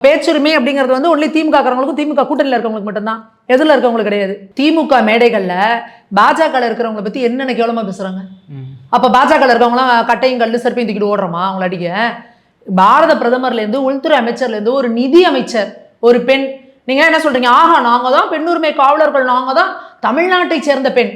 பேச்சுரிமை அப்படிங்கிறது வந்து ஒன்லி திமுக காரங்களுக்கும் திமுக கூட்டணியில் இருக்கவங்களுக்கு மட்டும்தான், எதில் இருக்கவங்களுக்கு கிடையாது. திமுக மேடைகள்ல பாஜக இருக்கிறவங்களை பத்தி என்னென்ன கேவலமா பேசுறாங்க. அப்ப பாஜக இருக்கவங்களாம் கட்டையும் கல்லு செருப்பையும் தூக்கிட்டு ஓடுறோமா அவங்கள அடிக்க? பாரத பிரதமர்ல இருந்து உள்துறை அமைச்சர்ல இருந்து ஒரு நிதி அமைச்சர் ஒரு பெண், நீங்க என்ன சொல்றீங்க? ஆஹா, நாங்க தான் பெண்ணுரிமை காவலர்கள், நாங்க தான் தமிழ்நாட்டை சேர்ந்த பெண்.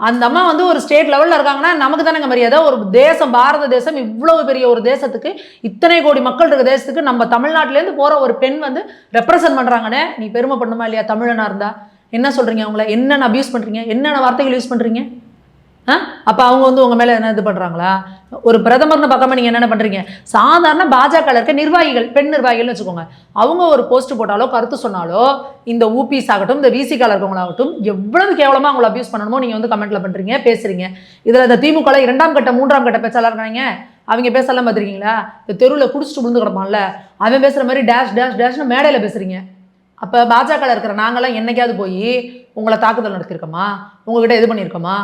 அந்த அம்மா வந்து ஒரு ஸ்டேட் லெவலில் இருக்காங்கன்னா நமக்கு தானேங்க மரியாதை. ஒரு தேசம், பாரத தேசம், இவ்வளவு பெரிய ஒரு தேசத்துக்கு, இத்தனை கோடி மக்கள் இருக்க தேசத்துக்கு நம்ம தமிழ்நாட்டிலேருந்து போகிற ஒரு பெண் வந்து ரெப்ரசன்ட் பண்ணுறாங்கன்னு நீ பெருமை பண்ணுமா இல்லையா? தமிழனா இருந்தா என்ன சொல்கிறீங்க? அவங்கள என்னென்ன அபியூஸ் பண்ணுறீங்க, என்னென்ன வார்த்தைகள் யூஸ் பண்ணுறீங்க? அப்போ அவங்க வந்து உங்கள் மேலே என்ன இது பண்ணுறாங்களா? ஒரு பிரதமர்னு பார்க்காம நீங்கள் என்னென்ன பண்ணுறீங்க? சாதாரண பாஜக இருக்க நிர்வாகிகள், பெண் நிர்வாகிகள்னு வச்சுக்கோங்க, அவங்க ஒரு போஸ்ட் போட்டாலோ கருத்து சொன்னாலோ இந்த ஊபிஸ் ஆகட்டும், இந்த விசிகால இருக்கவங்களாகட்டும், எவ்வளவு கேவலமாக அவங்களை அபியூஸ் பண்ணணுமோ நீங்கள் வந்து கமெண்ட்டில் பண்ணுறீங்க, பேசுகிறீங்க. இதில் இந்த திமுக 2ஆம் கட்ட 3ஆம் கட்ட பேச்சாளர் இருக்காங்க, அவங்க பேசலாம் பார்த்துருக்கீங்களா? இந்த தெருவில் குடிச்சிட்டு விழுந்து கிடப்பான்ல அவன் பேசுகிற மாதிரி டேஷ் டேஷ் டேஷ்னு மேடையில் பேசுகிறீங்க. அப்போ பாஜக இருக்கிற நாங்களாம் என்னைக்காவது போய் உங்களை தாக்குதல் நடத்தியிருக்கோமா? உங்ககிட்ட இது பண்ணியிருக்கோமா?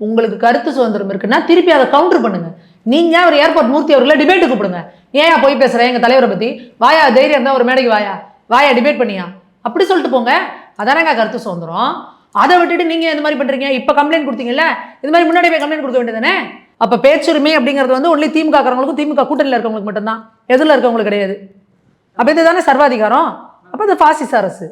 உங்களுக்கு கருத்து சுதந்திரம் இருக்குன்னா திருப்பி அதை கவுண்டர் பண்ணுங்க. நீங்க ஒரு ஏர்போர்ட் மூர்த்தி அவர்களை டிபேட்டு கூப்பிடுங்க. ஏன் போய் பேசுறேன் எங்க தலைவரை பத்தி? வாயா, தைரியம் இருந்தா ஒரு மேடைக்கு வாயா டிபேட் பண்ணியா, அப்படி சொல்லிட்டு போங்க. அதானங்க கருத்து சுதந்திரம். அதை விட்டுட்டு நீங்க இந்த மாதிரி பண்றீங்க. இப்ப கம்ப்ளைண்ட் கொடுத்தீங்கல்ல, இது மாதிரி முன்னாடி போய் கம்ப்ளைண்ட் கொடுக்க வேண்டியதானே? அப்ப பேச்சுரிமை அப்படிங்கிறது வந்து ஒன்லி திமுக காரங்களுக்கும் திமுக கூட்டணியில் இருக்கவங்களுக்கு மட்டும்தான், எதில் இருக்கவங்களுக்கு கிடையாது. அப்ப இதுதானே சர்வாதிகாரம். அப்ப இது பாசிச அரசு.